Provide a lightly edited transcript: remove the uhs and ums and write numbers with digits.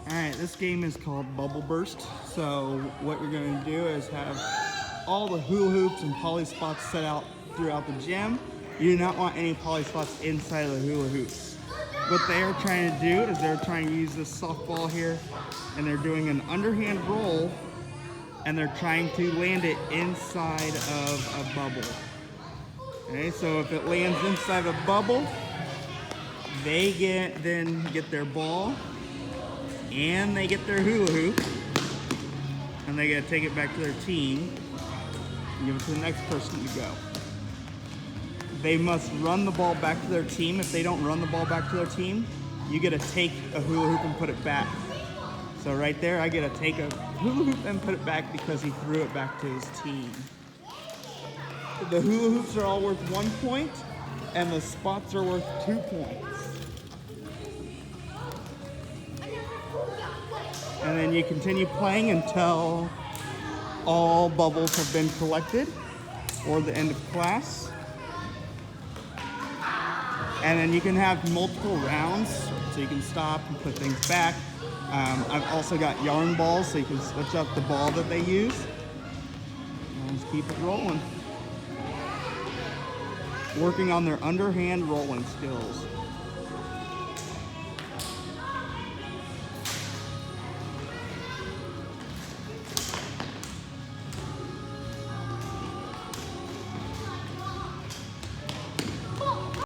Alright, this game is called Bubble Burst. So what you're going to do is have all the hula hoops and poly spots set out throughout the gym. You do not want any poly spots inside of the hula hoops. What they are trying to do is they're trying to use this softball here, and they're doing an underhand roll, and they're trying to land it inside of a bubble. Okay, so if it lands inside a bubble, they then get their ball, and they get their hula hoop, and they gotta take it back to their team and give it to the next person to go. They must run the ball back to their team. If they don't run the ball back to their team, you get to take a hula hoop and put it back. So right there, I get to take a hula hoop and put it back because he threw it back to his team. The hula hoops are all worth 1 point, and the spots are worth 2 points. And then you continue playing until all bubbles have been collected, or the end of class. And then you can have multiple rounds, so you can stop and put things back. I've also got yarn balls, so you can switch up the ball that they use. And just keep it rolling. Working on their underhand rolling skills.